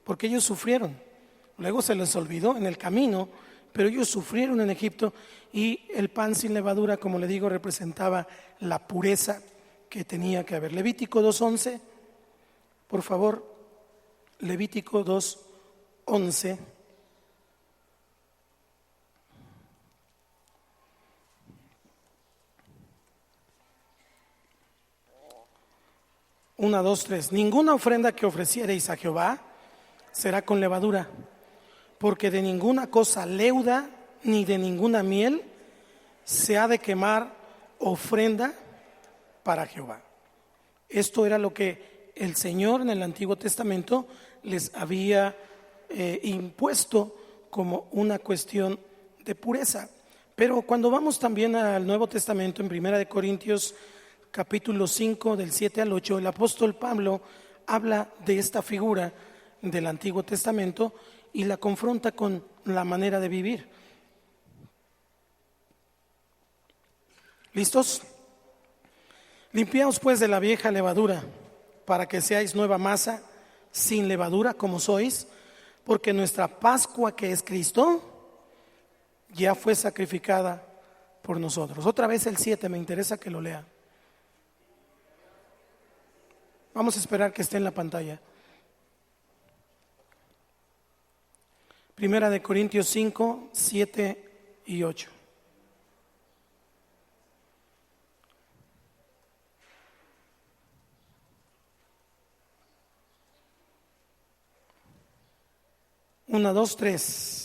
porque ellos sufrieron. Luego se les olvidó en el camino, pero ellos sufrieron en Egipto, y el pan sin levadura, como le digo, representaba la pureza que tenía que haber. Levítico 2:11, por favor, Levítico 2:11. Una, dos, tres. Ninguna ofrenda que ofreciereis a Jehová será con levadura, porque de ninguna cosa leuda ni de ninguna miel se ha de quemar ofrenda para Jehová. Esto era lo que el Señor en el Antiguo Testamento les había impuesto como una cuestión de pureza. Pero cuando vamos también al Nuevo Testamento, en 1 de Corintios capítulo 5 del 7 al 8, el apóstol Pablo habla de esta figura del Antiguo Testamento y la confronta con la manera de vivir. ¿Listos? Limpiaos pues de la vieja levadura, para que seáis nueva masa, sin levadura como sois, porque nuestra Pascua, que es Cristo, ya fue sacrificada por nosotros. Otra vez el 7, me interesa que lo lea. Vamos a esperar que esté en la pantalla. 1 de Corintios 5, 7 y 8. Una, dos, tres.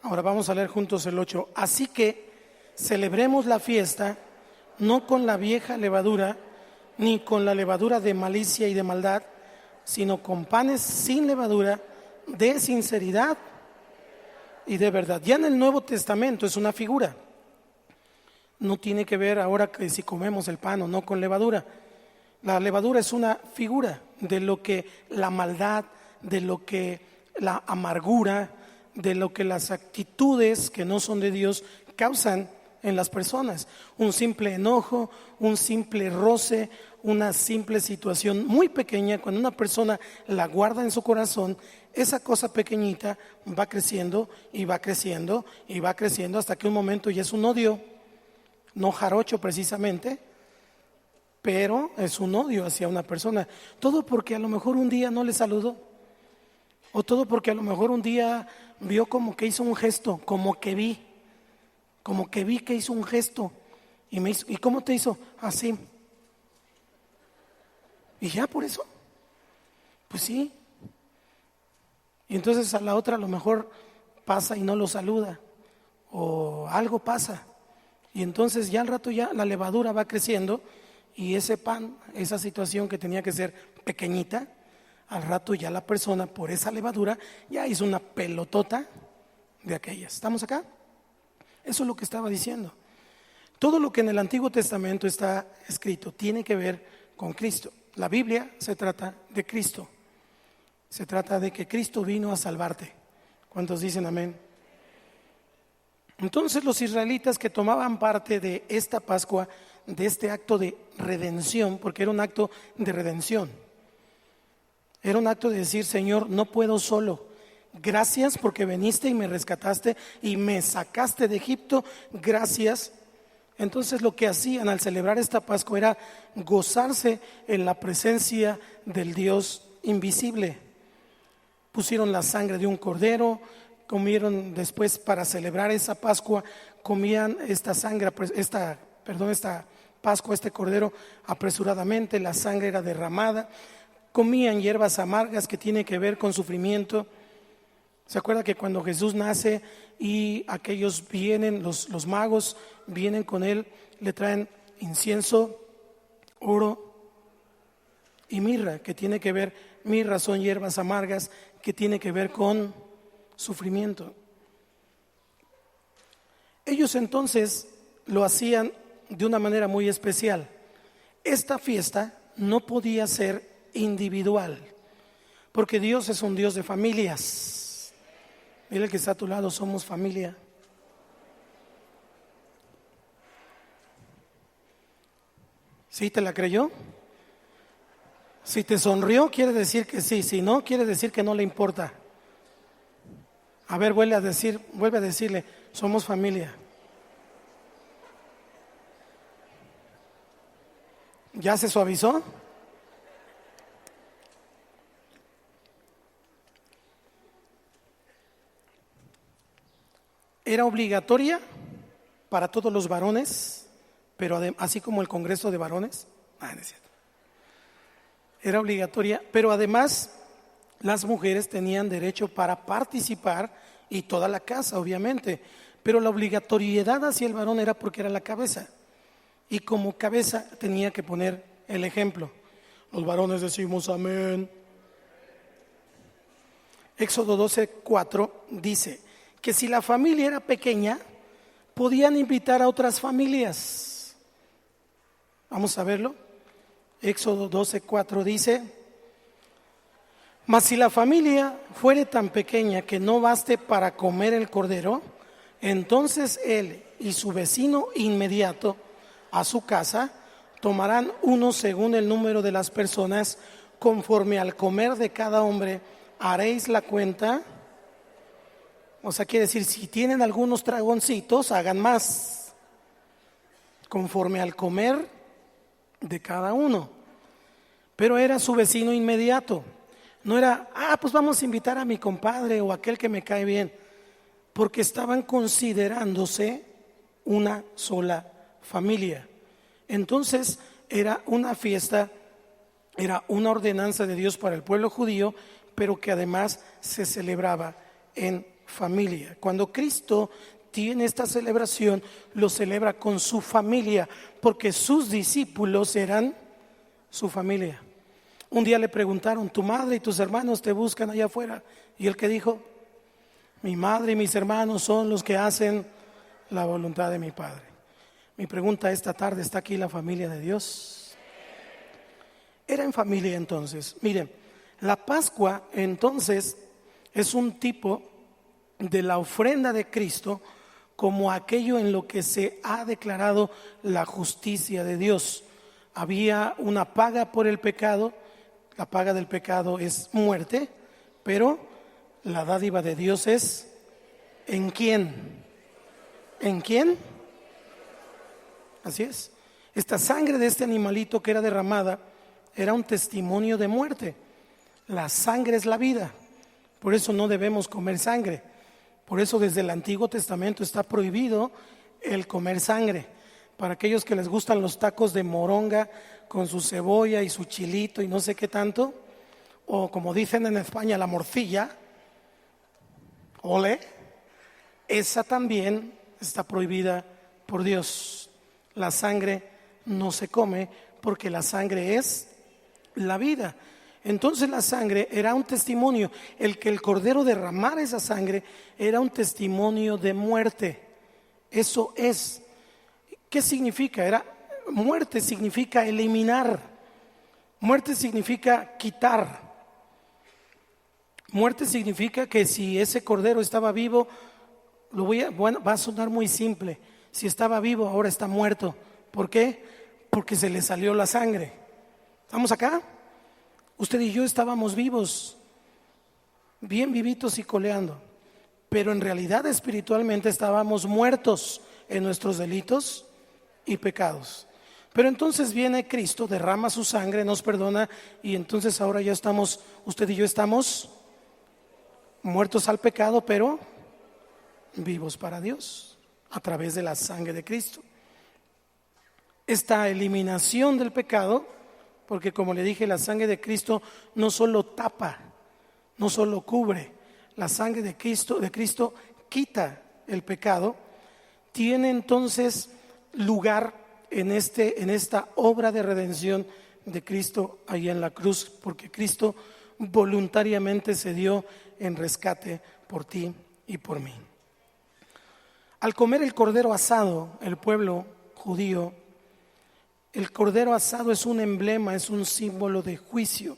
Ahora vamos a leer juntos el 8. Así que celebremos la fiesta no con la vieja levadura, ni con la levadura de malicia y de maldad, sino con panes sin levadura, de sinceridad y de verdad. Ya en el Nuevo Testamento es una figura. No tiene que ver ahora que si comemos el pan o no con levadura. La levadura es una figura de lo que la maldad, de lo que la amargura, de lo que las actitudes que no son de Dios causan en las personas. Un simple enojo, un simple roce, una simple situación muy pequeña, cuando una persona la guarda en su corazón, esa cosa pequeñita va creciendo y va creciendo y va creciendo hasta que un momento ya es un odio, no jarocho precisamente, pero es un odio hacia una persona. Todo porque a lo mejor un día no le saludó, o todo porque a lo mejor un día vio como que hizo un gesto, como que vi que hizo un gesto y me hizo, ¿y cómo te hizo? Así. Y ya por eso, pues sí. Y entonces a la otra a lo mejor pasa y no lo saluda, o algo pasa, y entonces ya al rato ya la levadura va creciendo, y ese pan, esa situación que tenía que ser pequeñita, al rato ya la persona por esa levadura ya hizo una pelotota de aquellas. ¿Estamos acá? Eso es lo que estaba diciendo. Todo lo que en el Antiguo Testamento está escrito tiene que ver con Cristo. La Biblia se trata de Cristo. Se trata de que Cristo vino a salvarte. ¿Cuántos dicen amén? Entonces los israelitas que tomaban parte de esta Pascua, de este acto de redención, porque era un acto de redención, era un acto de decir: Señor, no puedo solo, gracias porque viniste y me rescataste y me sacaste de Egipto, gracias. Entonces lo que hacían al celebrar esta Pascua era gozarse en la presencia del Dios invisible. Pusieron la sangre de un cordero, comieron después, para celebrar esa Pascua, comían esta Pascua, este cordero apresuradamente, la sangre era derramada. Comían hierbas amargas, que tiene que ver con sufrimiento. ¿Se acuerda que cuando Jesús nace y aquellos vienen, los magos vienen con él, le traen incienso, oro y mirra, que tiene que ver, mirra son hierbas amargas, que tiene que ver con sufrimiento? Ellos entonces lo hacían de una manera muy especial. Esta fiesta no podía ser individual, porque Dios es un Dios de familias. Dile que está a tu lado, somos familia. ¿Sí te la creyó? Si te sonrió, quiere decir que sí. Si no, quiere decir que no le importa. A ver, vuelve a decirle, somos familia. ¿Ya se suavizó? Era obligatoria para todos los varones, pero así como el Congreso de Varones. No es cierto. Era obligatoria, pero además las mujeres tenían derecho para participar y toda la casa, obviamente. Pero la obligatoriedad hacia el varón era porque era la cabeza. Y como cabeza tenía que poner el ejemplo. Los varones decimos amén. Éxodo 12:4 dice que si la familia era pequeña, podían invitar a otras familias. Vamos a verlo. Éxodo 12:4 dice: mas si la familia fuere tan pequeña que no baste para comer el cordero, entonces él y su vecino inmediato a su casa tomarán uno según el número de las personas, conforme al comer de cada hombre haréis la cuenta. O sea, quiere decir, si tienen algunos dragoncitos, hagan más, conforme al comer de cada uno. Pero era su vecino inmediato. No era, pues vamos a invitar a mi compadre o aquel que me cae bien, porque estaban considerándose una sola familia. Entonces era una fiesta, era una ordenanza de Dios para el pueblo judío, pero que además se celebraba en familia. Cuando Cristo tiene esta celebración, lo celebra con su familia, porque sus discípulos eran su familia. Un día le preguntaron, tu madre y tus hermanos te buscan allá afuera. Y él que dijo, mi madre y mis hermanos son los que hacen la voluntad de mi Padre. Mi pregunta esta tarde, ¿está aquí la familia de Dios? Era en familia entonces. Miren, la Pascua entonces es un tipo de la ofrenda de Cristo como aquello en lo que se ha declarado la justicia de Dios. Había una paga por el pecado, la paga del pecado es muerte, pero la dádiva de Dios es ¿en quién? ¿En quién? Así es. Esta sangre de este animalito que era derramada era un testimonio de muerte. La sangre es la vida, por eso no debemos comer sangre. Por eso desde el Antiguo Testamento está prohibido el comer sangre. Para aquellos que les gustan los tacos de moronga con su cebolla y su chilito y no sé qué tanto, o como dicen en España, la morcilla, ole, esa también está prohibida por Dios. La sangre no se come porque la sangre es la vida. Entonces la sangre era un testimonio. El que el cordero derramara esa sangre era un testimonio de muerte. Eso es. ¿Qué significa? Muerte significa eliminar. Muerte significa quitar. Muerte significa que si ese cordero estaba vivo, va a sonar muy simple. Si estaba vivo, ahora está muerto. ¿Por qué? Porque se le salió la sangre. ¿Estamos acá? Usted y yo estábamos vivos, bien vivitos y coleando, pero en realidad espiritualmente estábamos muertos en nuestros delitos y pecados. Pero entonces viene Cristo, derrama su sangre, nos perdona y entonces ahora ya estamos, usted y yo estamos muertos al pecado, pero vivos para Dios a través de la sangre de Cristo. Esta eliminación del pecado, porque como le dije, la sangre de Cristo no solo tapa, no solo cubre, la sangre de Cristo quita el pecado, tiene entonces lugar en esta obra de redención de Cristo ahí en la cruz, porque Cristo voluntariamente se dio en rescate por ti y por mí. Al comer el cordero asado, el pueblo judío, el cordero asado es un emblema, es un símbolo de juicio.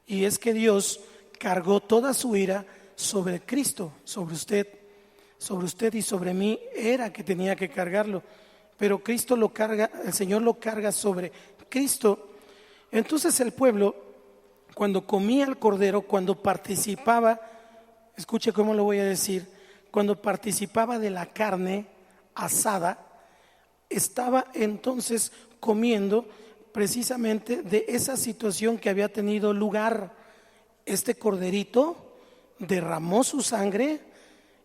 Y es que Dios cargó toda su ira sobre Cristo, sobre usted y sobre mí era que tenía que cargarlo, pero Cristo lo carga, el Señor lo carga sobre Cristo. Entonces el pueblo, cuando comía el cordero, cuando participaba, escuche cómo lo voy a decir, cuando participaba de la carne asada, estaba entonces comiendo precisamente de esa situación que había tenido lugar. Este corderito derramó su sangre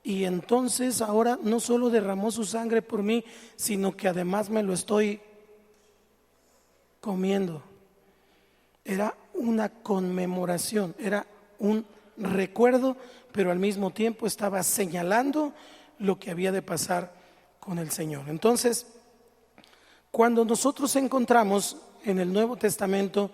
y entonces ahora no solo derramó su sangre por mí, sino que además me lo estoy comiendo. Era una conmemoración, era un recuerdo, pero al mismo tiempo estaba señalando lo que había de pasar con el Señor. Entonces, cuando nosotros encontramos en el Nuevo Testamento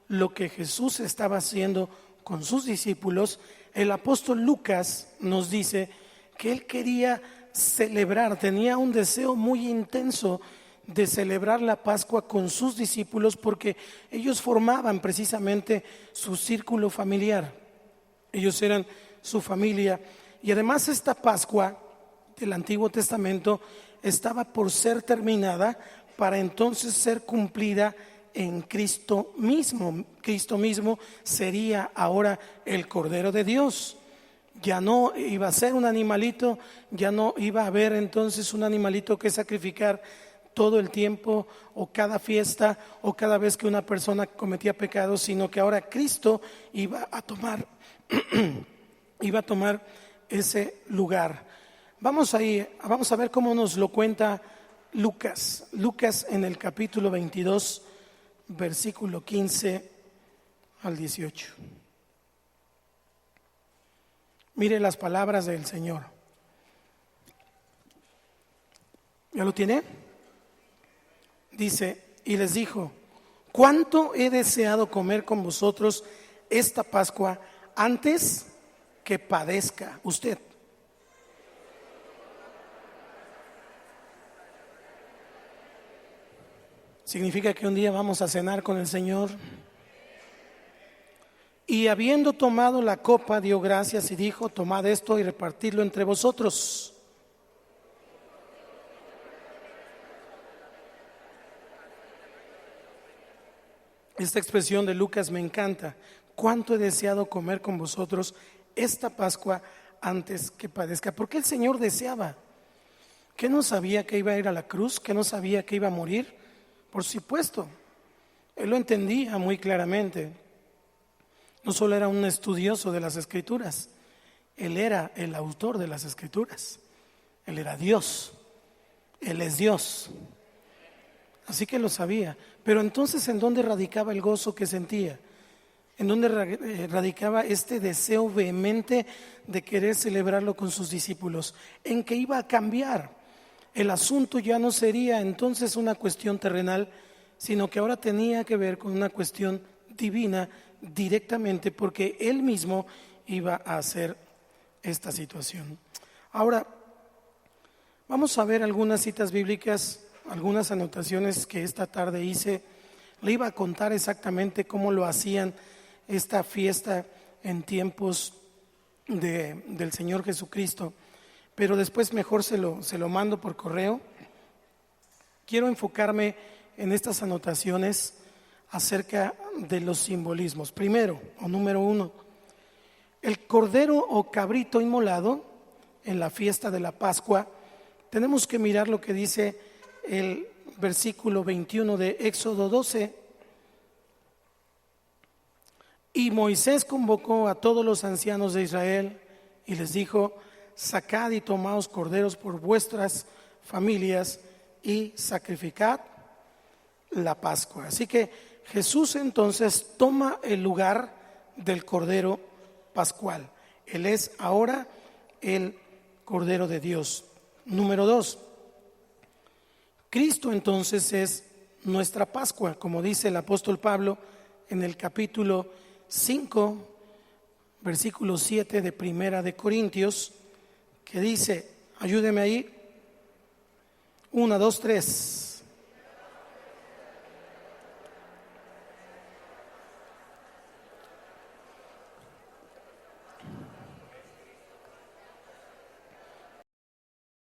lo que Jesús estaba haciendo con sus discípulos, el apóstol Lucas nos dice que él quería celebrar, tenía un deseo muy intenso de celebrar la Pascua con sus discípulos porque ellos formaban precisamente su círculo familiar, ellos eran su familia y además esta Pascua del Antiguo Testamento estaba por ser terminada para entonces ser cumplida en Cristo mismo. Cristo mismo sería ahora el Cordero de Dios. Ya no iba a ser un animalito, ya no iba a haber entonces un animalito que sacrificar todo el tiempo o cada fiesta o cada vez que una persona cometía pecado, sino que ahora Cristo iba a tomar ese lugar. Vamos a ver cómo nos lo cuenta Lucas en el capítulo 22, versículo 15 al 18. Mire las palabras del Señor. ¿Ya lo tiene? Dice, y les dijo: ¿cuánto he deseado comer con vosotros esta Pascua antes que padezca usted? Significa que un día vamos a cenar con el Señor. Y habiendo tomado la copa, dio gracias y dijo: tomad esto y repartidlo entre vosotros. Esta expresión de Lucas me encanta. ¿Cuánto he deseado comer con vosotros esta Pascua antes que padezca? Porque el Señor deseaba. ¿Que no sabía que iba a ir a la cruz? ¿Que no sabía que iba a morir? Por supuesto, Él lo entendía muy claramente. No solo era un estudioso de las Escrituras, Él era el autor de las Escrituras. Él era Dios, Él es Dios. Así que lo sabía. Pero entonces, ¿en dónde radicaba el gozo que sentía? ¿En dónde radicaba este deseo vehemente de querer celebrarlo con sus discípulos? En que iba a cambiar. El asunto ya no sería entonces una cuestión terrenal, sino que ahora tenía que ver con una cuestión divina directamente, porque Él mismo iba a hacer esta situación. Ahora, vamos a ver algunas citas bíblicas, algunas anotaciones que esta tarde hice. Le iba a contar exactamente cómo lo hacían esta fiesta en tiempos del Señor Jesucristo, pero después mejor se lo mando por correo. Quiero enfocarme en estas anotaciones acerca de los simbolismos. Primero, o número uno, el cordero o cabrito inmolado en la fiesta de la Pascua. Tenemos que mirar lo que dice el versículo 21 de Éxodo 12. Y Moisés convocó a todos los ancianos de Israel y les dijo: sacad y tomaos corderos por vuestras familias y sacrificad la Pascua. Así que Jesús entonces toma el lugar del cordero pascual. Él es ahora el Cordero de Dios. Número 2, Cristo entonces es nuestra Pascua, como dice el apóstol Pablo en el capítulo 5, versículo 7 de Primera de Corintios, que dice, ayúdeme ahí, 1, 2, 3.